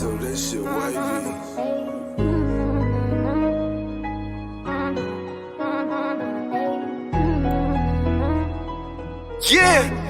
Vonto, this shit wavy. Yeah.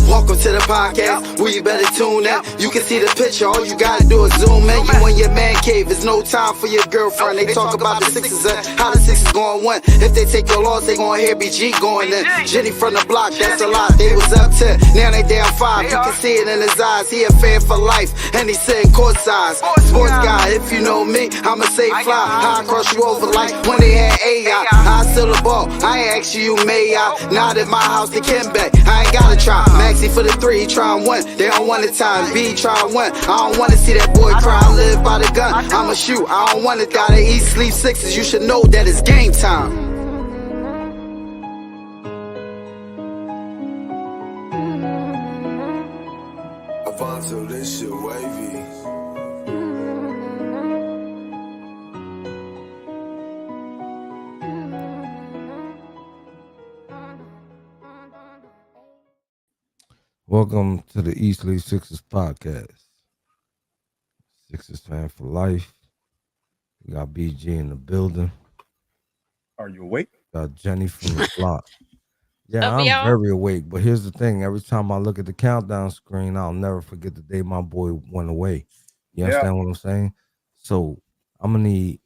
Welcome to the podcast, where you better tune in. You can see the picture, all you gotta do is zoom in. You in your man cave, it's no time for your girlfriend. They talk about the Sixers and how the Sixers gon' win. If they take your loss, they gon' hear BG going in. Jenny from the block, that's a lot. They was up 10, now they down 5. You can see it in his eyes, he a fan for life, and he sitting court size. Sports guy, if you know me, I'ma say fly. I cross you over like when they had AI. I still the ball, I ain't ask you, may I? Not at my house, the Kimbe. I ain't gotta try. Maxi for the 3, he try and win. They don't want the time. B try and win. I don't wanna see that boy cry. I live by the gun. I'ma shoot. I don't wanna die. They eat, sleep Sixers. You should know that it's game time. Vonto, this shit wavy. Welcome to the East League Sixers podcast. Sixers fan for life. We got BG in the building. Are you awake? Got Jenny from the block. Yeah, Up, I'm y'all. very awake. But here's the thing: every time I look at the countdown screen, I'll never forget the day my boy went away. You understand what I'm saying? So I'm gonna need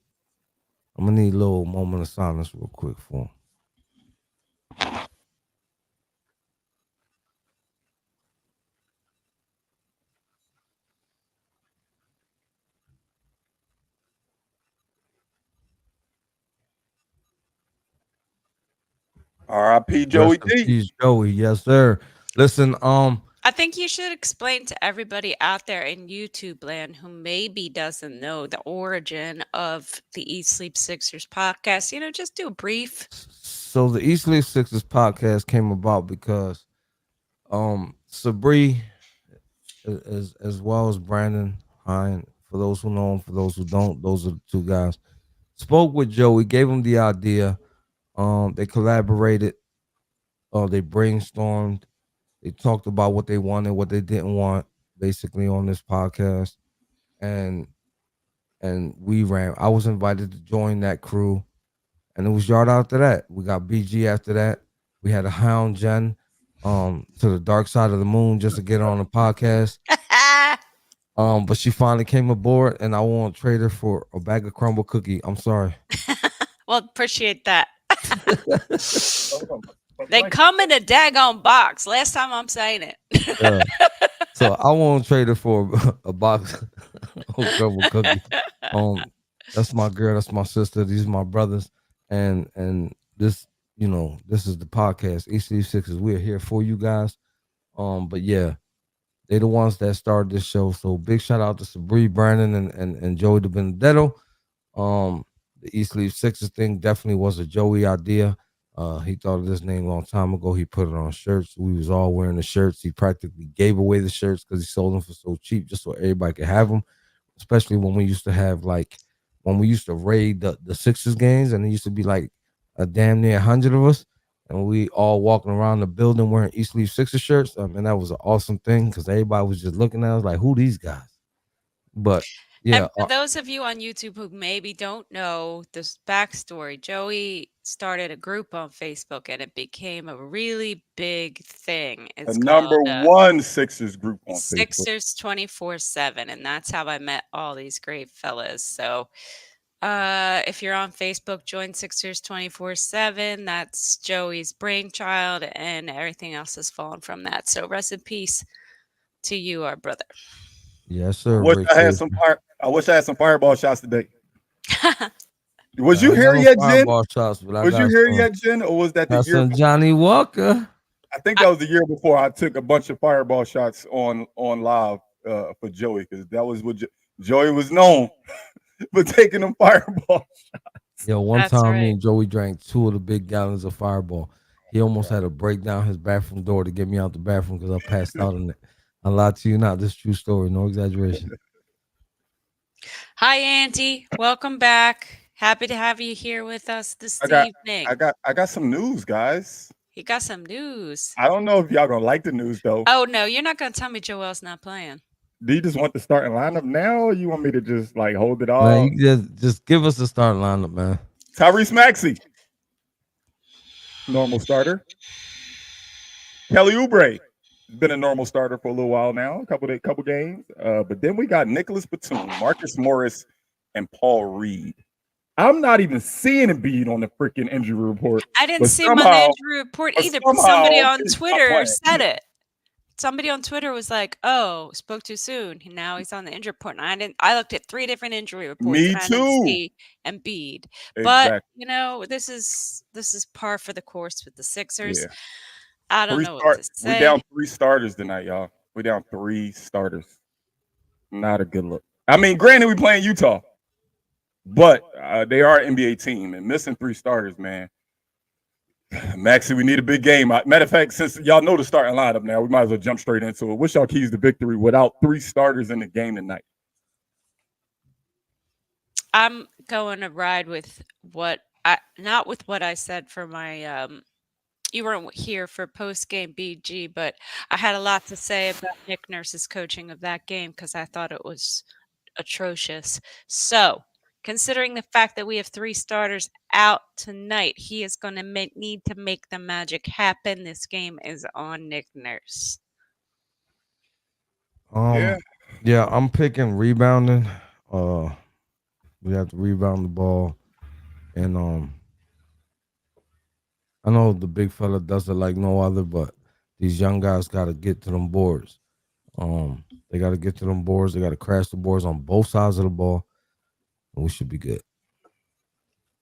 a little moment of silence real quick for him. R.I.P. Joey Rest in D. peace, Joey. Yes, sir. Listen, I think you should explain to everybody out there in YouTube land who maybe doesn't know the origin of the Eat Sleep Sixers podcast. Just do a brief. So the East League Sixers podcast came about because Sabri, as well as Brandon Hine, for those who know him, for those who don't, those are the two guys, spoke with Joey, gave him the idea. They collaborated, they brainstormed, they talked about what they wanted, what they didn't want, basically on this podcast, and we ran. I was invited to join that crew, and it was Yard after that. We got BG after that. We had a hound Jen to the dark side of the moon just to get on the podcast. But she finally came aboard, and I won't trade her for a bag of crumble cookie. I'm sorry. Well, appreciate that. They come in a daggone box. Last time I'm saying it. Yeah. So I won't trade her for a box of crumble cookie. That's my girl. That's my sister. These are my brothers. And this, this is the podcast. EC6 we're here for you guys. But yeah, they the ones that started this show. So big shout out to Sabri, Brandon, and Joey DiBenedetto. The East Leaf Sixers thing definitely was a Joey idea. He thought of this name a long time ago. He put it on shirts. We was all wearing the shirts. He practically gave away the shirts because he sold them for so cheap, just so everybody could have them. Especially when we used to have when we used to raid the Sixers games, and it used to be like a damn near 100 of us, and we all walking around the building wearing East Leaf Sixers shirts. And that was an awesome thing because everybody was just looking at us like, who these guys? But yeah, And for those of you on YouTube who maybe don't know this backstory, Joey started a group on Facebook and it became a really big thing. It's The number called, one Sixers group on Facebook. Sixers 24/7, and that's how I met all these great fellas. So if you're on Facebook, join Sixers 24/7. That's Joey's brainchild, and everything else has fallen from that. So rest in peace to you, our brother. yes, sir. I wish I had some fireball shots today. Was you I here know yet, Jen? fireball shots, but I Was got you here some- yet, Jen? Or was that the got year? some Johnny Walker. I think that was the year before I took a bunch of fireball shots on live for Joey, because that was what Joey was known for taking them fireball shots. Yo, one That's time me right. and Joey drank 2 of the big gallons of fireball. He almost had to break down his bathroom door to get me out the bathroom because I passed out in it. I lied to you not. This is true story, no exaggeration. Hi, Auntie. Welcome back. Happy to have you here with us this evening. I got some news, guys. You got some news. I don't know if y'all gonna like the news though. Oh no, you're not gonna tell me Joel's not playing. Do you just want the starting lineup now, or you want me to just like hold it all? Man, you just give us the starting lineup, man. Tyrese Maxey, normal starter. Kelly Oubre has been a normal starter for a little while now, a couple games. But then we got Nicholas Batum, Marcus Morris, and Paul Reed. I'm not even seeing Embiid on the freaking injury report. I didn't But see him on the somehow- injury report but either, but somebody somehow on he's not Twitter playing. said it. Somebody on Twitter was like, "Oh, spoke too soon. Now he's on the injury report." And I looked at 3 different injury reports. Me and I didn't too. see Embiid. But Exactly. you know, this is par for the course with the Sixers. Yeah. I don't know what to We say. down 3 starters tonight, y'all. We down 3 starters. Not a good look. I mean, granted, we playing Utah, but they are an NBA team, and missing 3 starters, man. Maxie, we need a big game. Matter of fact, since y'all know the starting lineup now, we might as well jump straight into it. Wish y'all keys to victory without 3 starters in the game tonight. I'm going to ride with not with what I said for my you weren't here for post game BG, but I had a lot to say about Nick Nurse's coaching of that game because I thought it was atrocious. So, considering the fact that we have 3 starters out tonight, he is going to need to make the magic happen. This game is on Nick Nurse. Yeah, I'm picking rebounding. We have to rebound the ball, and I know the big fella does it like no other, but these young guys got to get to them boards. They got to get to them boards. They got to crash the boards on both sides of the ball, and we should be good.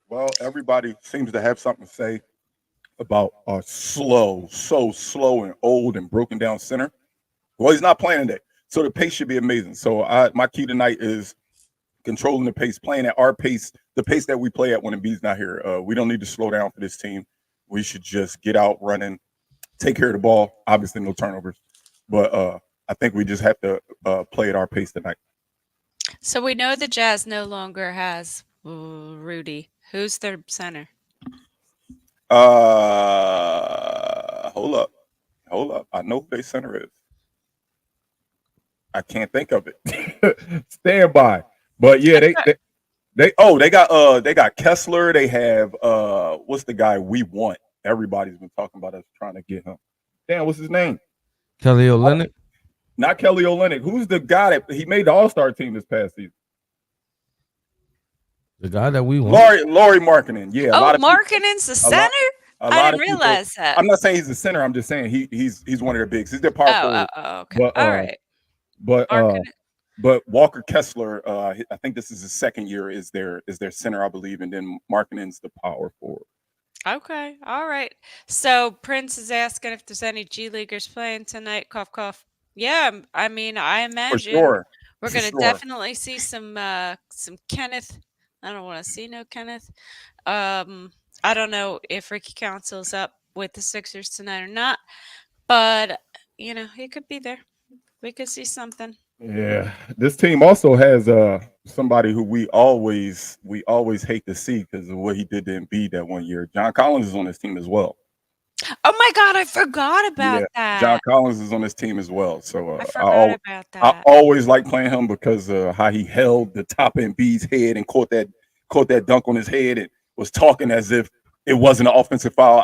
Well, everybody seems to have something to say about our so slow and old and broken down center. Well, he's not playing today, so the pace should be amazing. So my key tonight is controlling the pace, playing at our pace, the pace that we play at when Embiid's not here. We don't need to slow down for this team. We should just get out running, take care of the ball. Obviously, no turnovers, but I think we just have to play at our pace tonight. So we know the Jazz no longer has Rudy. Who's their center? Hold up. I know who their center is. I can't think of it. Stand by. But yeah, they got Kessler. They have what's the guy we want? Everybody's been talking about us trying to get him. Damn, what's his name? Kelly Olynyk? Not Kelly Olynyk. Who's the guy that he made the All-Star team this past season? The guy that we want. Lauri Markkanen. Yeah. Oh, Markkanen's the center? I didn't realize that. I'm not saying he's the center. I'm just saying he's one of their bigs. He's their power forward. Okay. But, all right. But Walker Kessler, I think this is his second year, is their center, I believe, and then Markkanen's the power forward. Okay. All right. So Prince is asking if there's any G Leaguers playing tonight. Cough, cough. Yeah, I mean, I imagine For sure. we're going to definitely see some Kenneth. I don't want to see no Kenneth. I don't know if Ricky Council's up with the Sixers tonight or not, but you know, he could be there. We could see something. Yeah, this team also has somebody who we always hate to see because of what he did to Embiid that one year. John Collins is on this team as well. Oh my God, I forgot about that. John Collins is on this team as well. So I forgot about that. I always like playing him because how he held the top of Embiid's head and caught that dunk on his head and was talking as if it wasn't an offensive foul.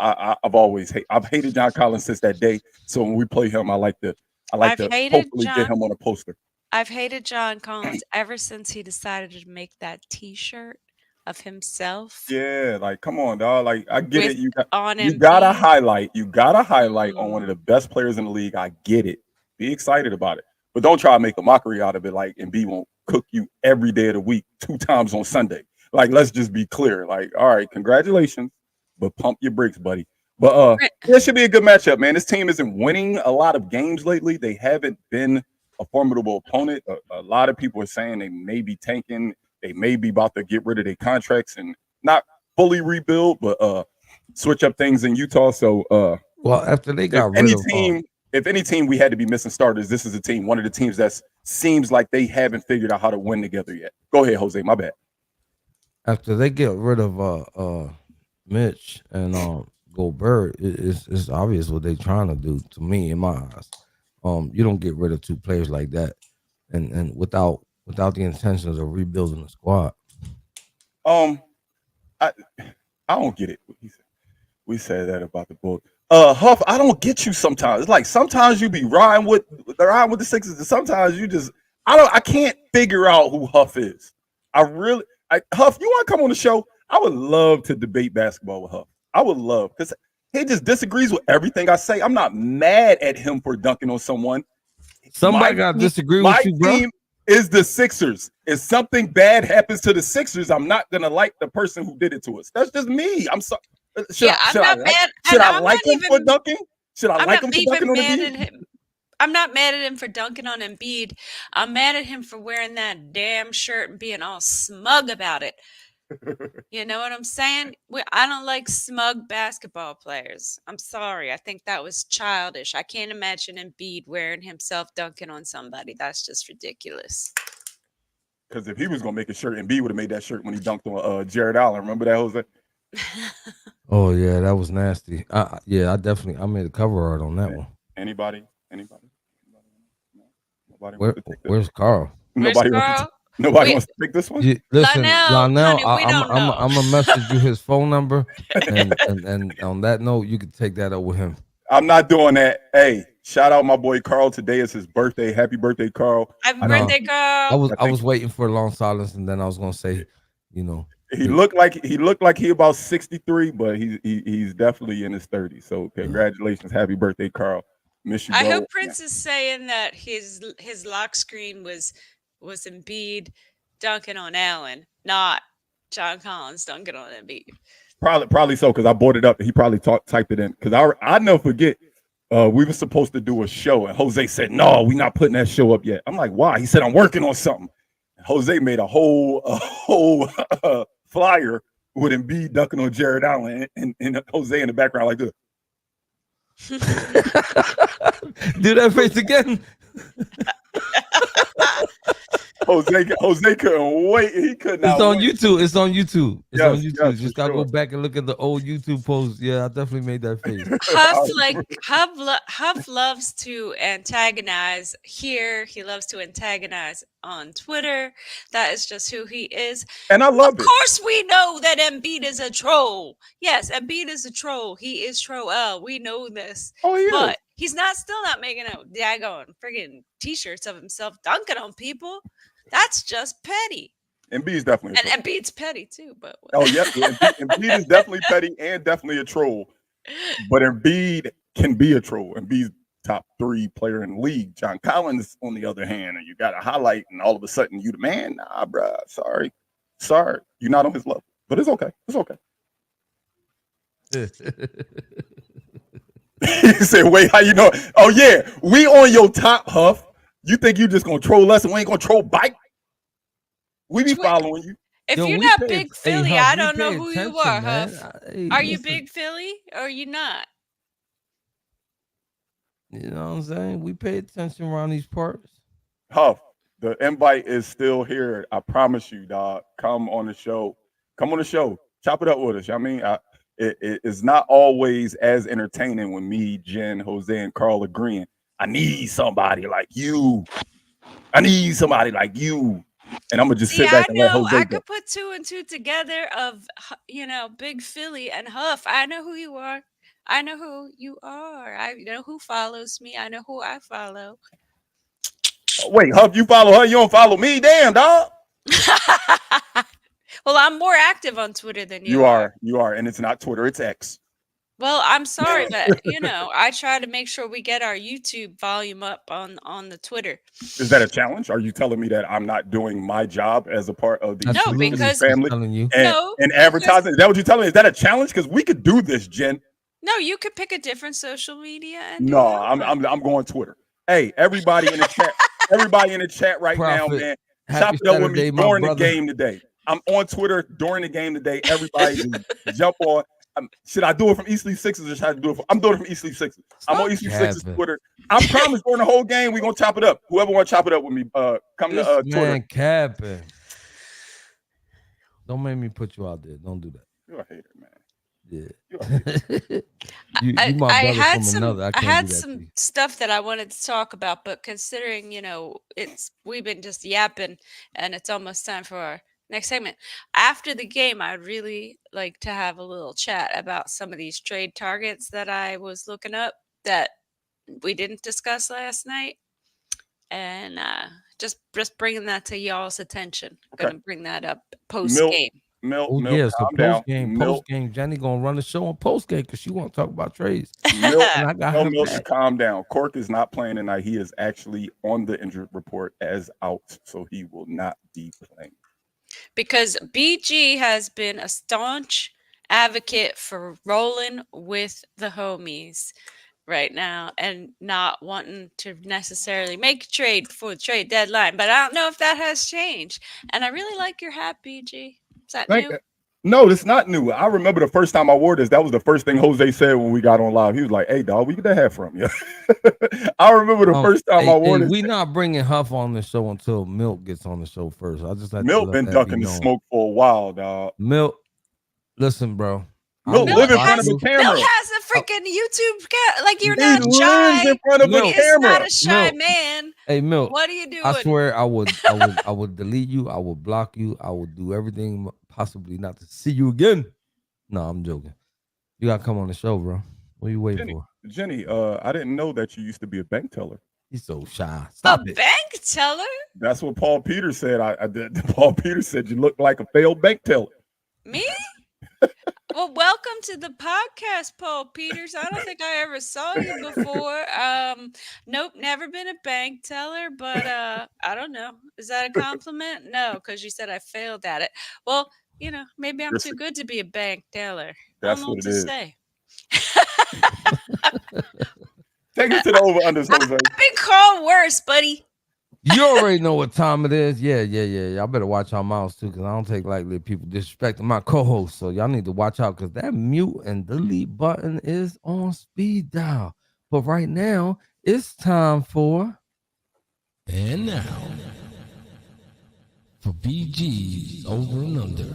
I've hated John Collins since that day. So when we play him, I like to hopefully get him on a poster. I've hated John Collins ever since he decided to make that T-shirt of himself. Yeah, like come on, dog. Like I get it. You Embiid. gotta highlight. You gotta highlight on one of the best players in the league. I get it. Be excited about it, but don't try to make a mockery out of it. Like Embiid won't cook you every day of the week, 2 times on Sunday. Like let's just be clear. Like all right, congratulations, but pump your brakes, buddy. But it should be a good matchup, man. This team isn't winning a lot of games lately. They haven't been a formidable opponent. A lot of people are saying they may be tanking. They may be about to get rid of their contracts and not fully rebuild, but switch up things in Utah. So, well, after they got if any team we had to be missing starters, this is a team. One of the teams that seems like they haven't figured out how to win together yet. Go ahead, Jose. My bad. After they get rid of Mitch and Gobert, it's obvious what they're trying to do. To me, in my eyes, you don't get rid of 2 players like that. and without the intentions of rebuilding the squad. I don't get it. We said that about the Bulls. Huff, I don't get you sometimes. It's like sometimes you be riding with the Sixers, and sometimes you just I can't figure out who Huff is. Huff, you want to come on the show? I would love to debate basketball with Huff. I would love, because he just disagrees with everything I say. I'm not mad at him for dunking on someone. Somebody got to disagree with you, bro. My team is the Sixers. If something bad happens to the Sixers, I'm not gonna like the person who did it to us. That's just me. I'm sorry. Should I like him for dunking? Should I like him for dunking on Embiid? I'm not mad at him for dunking on Embiid. I'm mad at him for wearing that damn shirt and being all smug about it. You know what I'm saying? I don't like smug basketball players. I'm sorry. I think that was childish. I can't imagine Embiid wearing himself dunking on somebody. That's just ridiculous. Because if he was going to make a shirt, Embiid would have made that shirt when he dunked on Jared Allen. Remember that, Jose? Oh, yeah, that was nasty. I made a cover art on that one. Anybody? Where's Carl? Nobody wants to pick this one. Yeah, listen, Lionel, I'm gonna message you his phone number, and on that note, you can take that up with him. I'm not doing that. Hey, shout out my boy Carl. Today is his birthday. Happy birthday, Carl! Happy birthday, Carl! I was waiting for a long silence, and then I was gonna say, he looked like he about 63, but he's definitely in his 30s. So congratulations, happy birthday, Carl! Miss you. I hope Prince is saying that his lock screen was Embiid dunking on Allen, not John Collins dunking on Embiid. Probably so, because I brought it up. He probably typed it in, because I never forget. We were supposed to do a show, and Jose said, "No, we're not putting that show up yet." I'm like, "Why?" He said, "I'm working on something." And Jose made a whole flyer with Embiid dunking on Jared Allen, and Jose in the background like this. Do that face again. Jose couldn't wait. He could not. It's on YouTube. It's on YouTube. Yes, Just gotta go back and look at the old YouTube posts. Yeah, I definitely made that face. Huff loves to antagonize here. He loves to antagonize on Twitter. That is just who he is. And I love it. Of course, we know that Embiid is a troll. Yes, Embiid is a troll. He is troll. We know this. Oh, yeah. But he's still not making a daggone friggin' t-shirts of himself dunking on people. That's just petty. Embiid's definitely and Embiid's petty too, but Embiid is definitely petty and definitely a troll. But Embiid can be a troll. Embiid's top 3 player in the league. John Collins, on the other hand, and you got a highlight, and all of a sudden you the man. Nah, bruh. Sorry, you're not on his level. But it's okay. It's okay. He said, "Wait, how you know?" Oh yeah, we on your top, Huff. You think you just gonna troll us and we ain't gonna troll Bike? We be following you. If you're not Big Philly, I don't know who you are, Huff. Are you Big Philly or are you not? You know what I'm saying? We pay attention around these parts. Huff, the invite is still here. I promise you, dog. Come on the show. Chop it up with us. I mean, it is not always as entertaining when me, Jen, Jose, and Carl agreeing. I need somebody like you. And I'm gonna just sit back and let Jose I could put 2 and 2 together of Big Philly and Huff. I know who you are. I know who follows me. I know who I follow. Wait, Huff, you follow her? You don't follow me? Damn, dog. Well, I'm more active on Twitter than you are. You are, and it's not Twitter, it's X. Well, I'm sorry, but I try to make sure we get our YouTube volume up on the Twitter. Is that a challenge? Are you telling me that I'm not doing my job as a part of the family and advertising? Is that what you're telling me? Is that a challenge? Because we could do this, Jen. No, you could pick a different social media. No, I'm going Twitter. Hey, everybody in the chat, right now, man. Chop it up with me during the game today. I'm on Twitter during the game today. Everybody jump on. Should I do it from East Leaf Sixers or should I do it I'm doing it from East Leaf Sixers. I'm on East Leaf Sixers Twitter. I promise during the whole game we're gonna chop it up. Whoever want to chop it up with me, come to Twitter. Capping. Don't make me put you out there. Don't do that. You're a hater, man. Yeah. You my I brother had from some another. I I can't had do that to some you. stuff that I wanted to talk about, but considering, we've been just yapping and it's almost time for our next segment. After the game, I'd really like to have a little chat about some of these trade targets that I was looking up that we didn't discuss last night. And just bringing that to y'all's attention. Okay. Gonna bring that up post Milt, game. Oh Milt, yeah, so calm down. post game, Jenny gonna run the show on post game because she want to talk about trades, Milt, and I got tell her Milt to back. calm down. Cork is not playing tonight. He is actually on the injured report as out, so he will not be playing. Because BG has been a staunch advocate for rolling with the homies right now and not wanting to necessarily make a trade before the trade deadline. But I don't know if that has changed. And I really like your hat, BG. Is that Thank new? No, it's not new. I remember the first time I wore this. That was the first thing Jose said when we got on live. He was like, "Hey, dog, where you get that hat from?" Yeah, I remember the first time I wore this. We not bringing Huff on the show until Milk gets on the show first. I just let Milt been that ducking be the known. smoke for a while, dog. Milk, listen, bro. Milt live in front of the camera. Milt has a freaking YouTube like you're He not lives shy. in front of Milt. a He is not camera. a shy Milt. man. Hey, Milk. What are you doing? I swear I would delete you. I would block you. I would do everything possibly not to see you again. No, I'm joking. You gotta come on the show, bro. What are you waiting for? Jenny, I didn't know that you used to be a bank teller. He's so shy. A Stop it. bank teller? That's what Paul Peters said. I did. Paul Peters said you look like a failed bank teller. Me? Well, welcome to the podcast, Paul Peters. I don't think I ever saw you before. Nope, never been a bank teller, but I don't know. Is that a compliment? No, because you said I failed at it. Well, maybe I'm too good to be a bank teller. That's I don't know what what it to is. say. Take it to the over under, Jose. I've been called worse, buddy. You already know what time it is. Yeah. Y'all better watch our mouths too, because I don't take lightly people disrespecting my co-host. So y'all need to watch out because that mute and delete button is on speed dial. But right now, it's time for and now for BG's over and under.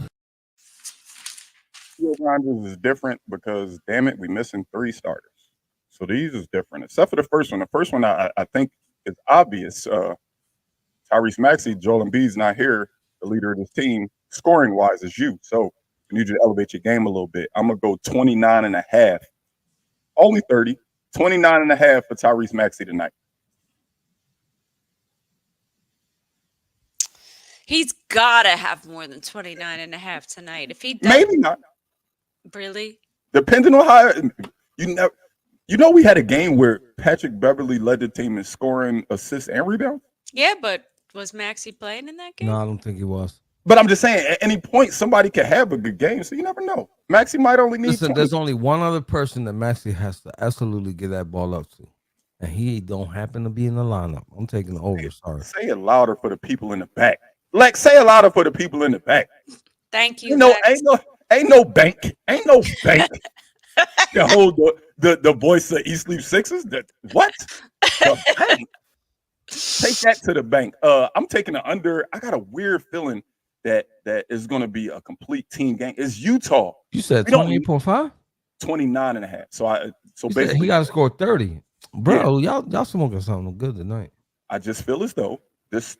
Grinders is different because damn it, we missing 3 starters. So these is different, except for the first one. The first one I think is obvious. Tyrese Maxey, Joel Embiid's not here. The leader of this team, scoring wise, is you. So I need you to elevate your game a little bit. I'm gonna go 29.5. Only 30. 29.5 for Tyrese Maxey tonight. He's got to have more than 29.5 tonight. If he does, Maybe not. Really? Depending on how we had a game where Patrick Beverly led the team in scoring, assists, and rebounds. Yeah, but was Maxey playing in that game? No, I don't think he was. But I'm just saying, at any point, somebody could have a good game, so you never know. Maxey might only need. Listen, 20. there's only one other person that Maxey has to absolutely get that ball up to, and he don't happen to be in the lineup. I'm taking the over. Sorry. Say it louder for the people in the back. Lex, say it louder for the people in the back. Thank you. Ain't no bank. Ain't no bank. The whole the voice of East Leaf Sixers. What? The bank. Take that to the bank. I'm taking the under. I got a weird feeling that is going to be a complete team game. It's Utah. You said 28.5? 29.5. So You basically he got to score 30. Bro, y'all smoking something good tonight. I just feel as though this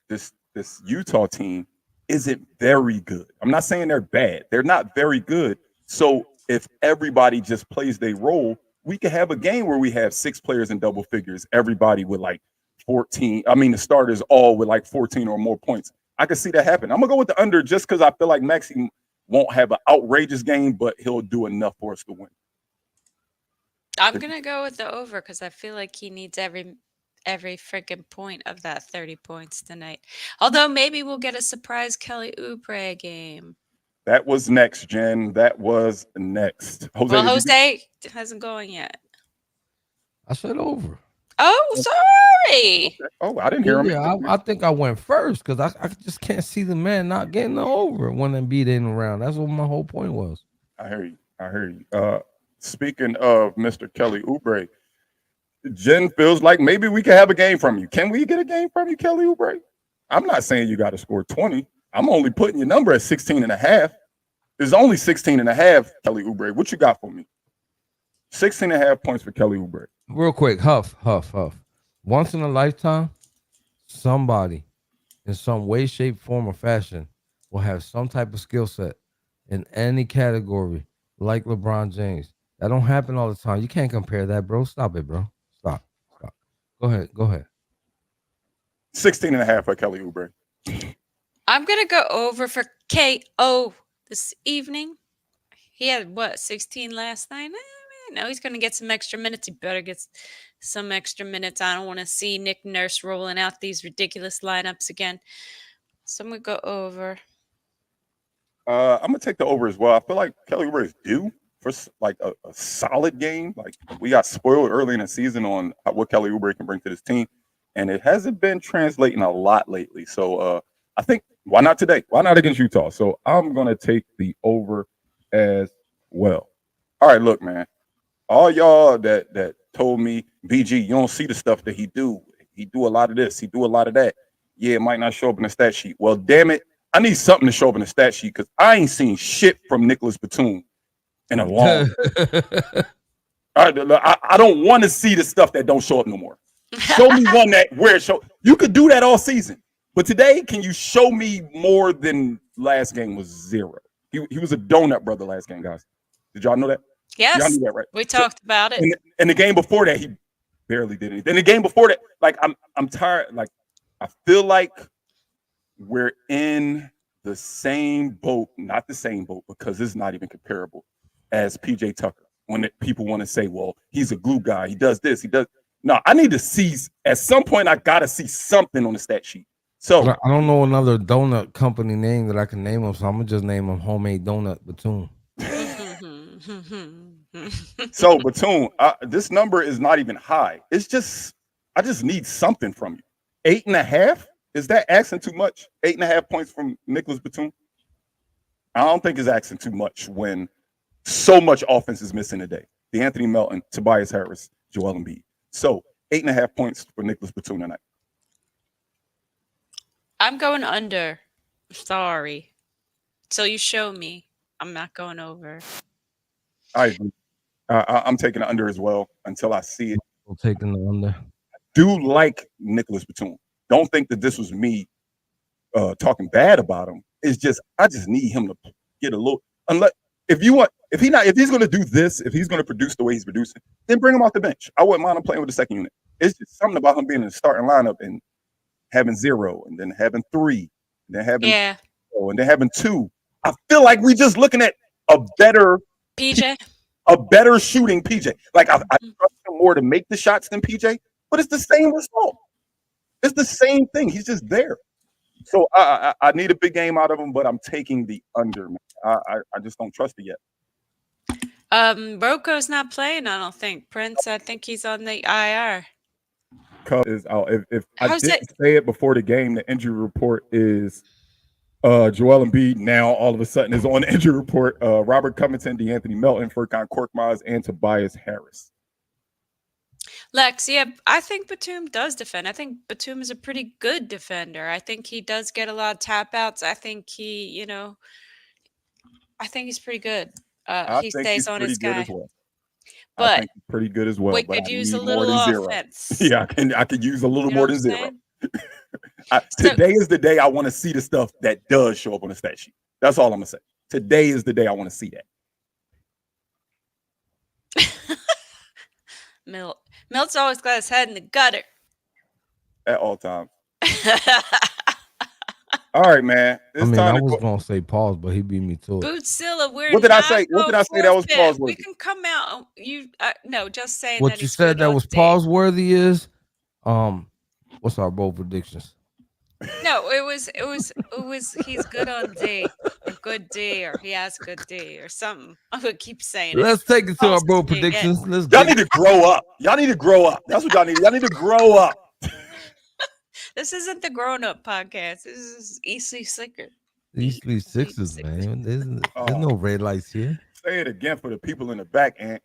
Utah team isn't very good. I'm not saying they're bad. They're not very good. So if everybody just plays their role, we could have a game where we have 6 players in double figures, everybody with like 14. I mean, the starters all with like 14 or more points. I can see that happen. I'm gonna go with the under just because I feel like Maxey won't have an outrageous game, but he'll do enough for us to win. I'm gonna go with the over because I feel like he needs every freaking point of that 30 points tonight. Although maybe we'll get a surprise Kelly Oubre game. That was next, Jen. That was next. Jose hasn't going yet. I said over. Oh, sorry. Oh, I didn't hear him. Yeah, I think I went first because I just can't see the man not getting the over when Embiid ain't around. That's what my whole point was. I hear you. Speaking of Mr. Kelly Oubre, Jen feels like maybe we can have a game from you. Can we get a game from you, Kelly Oubre? I'm not saying you got to score 20. I'm only putting your number at 16.5. There's only 16.5, Kelly Oubre. What you got for me? 16.5 points for Kelly Oubre. Real quick, Huff. Once in a lifetime, somebody in some way, shape, form, or fashion will have some type of skill set in any category like LeBron James. That don't happen all the time. You can't compare that, bro. Stop it, bro. Stop. Go ahead. 16.5 for Kelly Oubre. I'm gonna go over for KO this evening. He had what 16 last night. No, he's gonna get some extra minutes. He better get some extra minutes. I don't want to see Nick Nurse rolling out these ridiculous lineups again. So I'm gonna go over. I'm gonna take the over as well. I feel like Kelly Oubre is due for like a solid game. Like we got spoiled early in the season on what Kelly Oubre can bring to this team, and it hasn't been translating a lot lately. So I think why not today? Why not against Utah? So I'm gonna take the over as well. All right, look, man. All y'all that told me, BG, you don't see the stuff that he do. He do a lot of this. He do a lot of that. Yeah, it might not show up in the stat sheet. Well, damn it. I need something to show up in the stat sheet because I ain't seen shit from Nicholas Batum in a long I don't want to see the stuff that don't show up no more. Show me one that where it show. You could do that all season. But today, can you show me more than last game was 0? He was a donut brother last game, guys. Did y'all know that? Yes, y'all knew that, right? we talked about it. And the game before that, he barely did anything. In the game before that, like I'm tired. Like I feel like we're in the same boat, not the same boat because it's not even comparable as PJ Tucker. When people want to say, well, he's a glue guy, he does this, he does. No, I need to see at some point. I gotta see something on the stat sheet. So I don't know another donut company name that I can name him, so I'm gonna just name him Homemade Donut Batum. So Batum, this number is not even high. It's just I just need something from you. 8.5. Is that asking too much? 8.5 points from Nicholas Batum. I don't think it's asking too much when so much offense is missing today. DeAnthony Melton, Tobias Harris, Joel Embiid. So 8.5 points for Nicholas Batum tonight. I'm going under. Sorry. So you show me. I'm not going over. I agree. I'm taking the under as well until I see it. I'm taking the under. Do like Nicholas Batum. Don't think that this was me talking bad about him. It's just I just need him to get a little. Unless if he's going to do this, if he's going to produce the way he's producing, then bring him off the bench. I wouldn't mind him playing with the second unit. It's just something about him being in the starting lineup and having 0, and then having 3, and then having 0, and then having 2. I feel like we're just looking at a better PJ, a better shooting PJ. Like I trust him more to make the shots than PJ, but it's the same result. It's the same thing. He's just there. So I need a big game out of him, but I'm taking the under. Man. I just don't trust it yet. Roko's not playing, I don't think. Prince, I think he's on the IR. Is out. If I didn't say it before the game, the injury report is Joel Embiid now all of a sudden is on the injury report. Robert Covington, DeAnthony Melton, Furkan Korkmaz, and Tobias Harris. Lex, yeah, I think Batum does defend. I think Batum is a pretty good defender. I think he does get a lot of tap outs. I think he, I think he's pretty good. He stays on his guy. But I think he's pretty good as well. We could use a little offense. Yeah, I could use a little more than 0. Today is the day I want to see the stuff that does show up on the stat sheet. That's all I'm gonna say. Today is the day I want to see that. Milt's always got his head in the gutter. At all times. All right, man. I was gonna say pause, but he beat me to it. Bootzilla, what did I say? What did I say that was pause worthy? We can come out. No, just saying. What you said that was pause worthy is, what's our bold predictions? No, it was. He's good on D, a good D, or he has a good D, or something. I would keep saying it. Let's take it to our bold predictions. Y'all need to grow up. Y'all need to grow up. That's what y'all need. Y'all need to grow up. This isn't the grown-up podcast. This is Eastleigh Sixers. Eastleigh Sixers, man. There's no red lights here. Say it again for the people in the back, and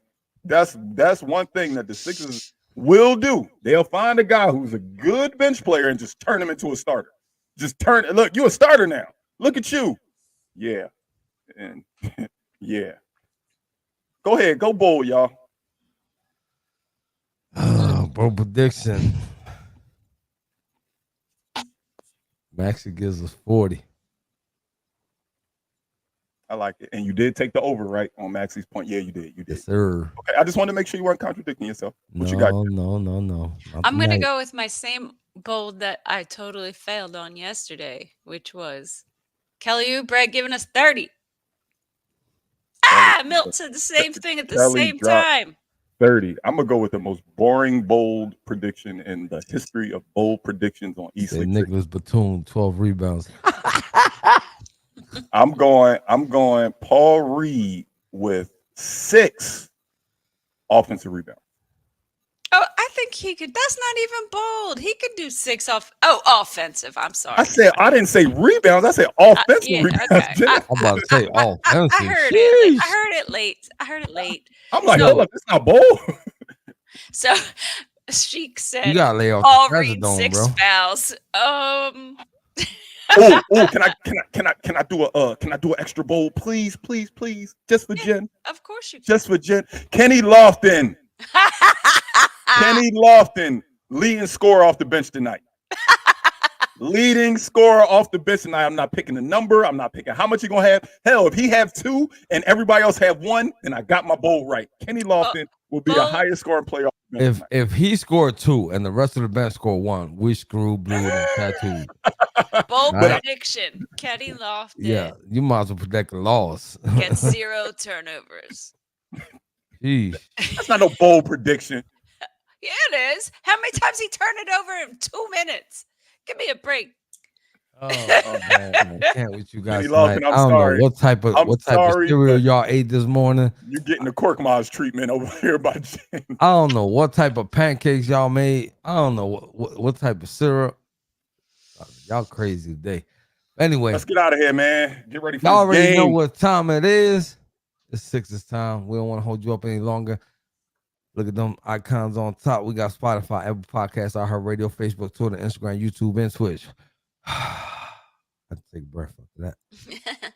that's one thing that the Sixers will do. They'll find a guy who's a good bench player and just turn him into a starter. Look, you're a starter now. Look at you. Yeah. And yeah. Go ahead. Go bold, y'all. Bold prediction. Maxie gives us 40. I like it. And you did take the over, right? On Maxie's point. Yeah, you did. You did. Yes, sir. Okay. I just wanted to make sure you weren't contradicting yourself. What No, you got? no. Not I'm gonna tonight. go with my same bold that I totally failed on yesterday, which was Kelly Oubre giving us 30. Milt said the same thing at the Kelly same dropped time. 30. I'm gonna go with the most boring bold prediction in the history of bold predictions on East Say League. Nicholas Batum, 12 rebounds. I'm going Paul Reed with 6 offensive rebounds. Oh, I think he could. That's not even bold. He could do 6 off. Oh, offensive. I'm sorry. I didn't say rebounds. I said offensive yeah, rebounds. okay. Jen. I'm about to say offensive. I heard it. I heard it late. I'm like, So- hold up, it's not bold. So Sheik said, You gotta lay off "Paul the Reed President, 6 bro. fouls." Oh, can I do an extra bold, please, just for Jen, Of course you can. just for Jen. Kenny Lofton, leading scorer off the bench tonight. Leading scorer off the bench tonight. I'm not picking the number. I'm not picking how much he gonna have. Hell, if he have 2 and everybody else have 1, then I got my bold right. Kenny Lofton will be the bold. highest scoring player off the bench tonight. If he scored 2 and the rest of the bench scored 1, we screw blue and tattooed. Bold Right. prediction: Kenny Lofton Yeah, you might as well predict the loss. gets 0 turnovers. Jeez. That's not no bold prediction. Yeah, it is. How many times he turned it over in 2 minutes? Give me a break. Oh man, I can't with you guys Kenny Lofton, tonight. I'm I don't sorry. know what type of I'm sorry, cereal but- y'all ate this morning. You're getting the Cork Maz treatment over here by Jen. I don't know what type of pancakes y'all made. I don't know what type of syrup. Y'all crazy today. Anyway, Let's get out of here, man. Get ready for y'all this already know game. what time it is. It's Sixers time. We don't want to hold you up any longer. Look at them icons on top. We got Spotify, Apple Podcasts, iHeartRadio, Facebook, Twitter, Instagram, YouTube, and Twitch. I had to take a breath after that.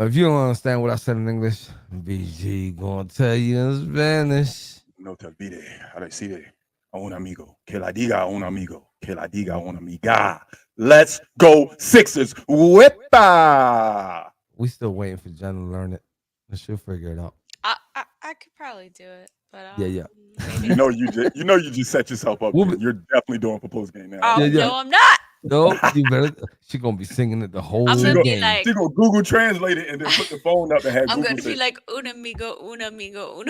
If you don't understand what I said in English, BG gonna tell you in Spanish. No te olvide, decide a un amigo, que la diga a un amigo, que la diga a una amiga. Let's go Sixers. Whippa! We still waiting for Jen to learn it. She'll figure it out. I could probably do it, but Yeah. You know you just set yourself up. We'll Jen. be- You're definitely doing for post game now. Oh, Yeah. no, I'm not. No, you better. She gonna be singing it the whole I'm gonna be game. like, She gonna Google Translate it and then put the phone up and have I'm Google gonna say, be like un amigo.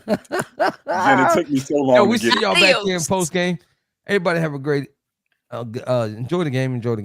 Jen, it took me so long Yo, to we get see it. y'all back here in Adios. post game. Everybody have a great. Enjoy the game. Enjoy the game.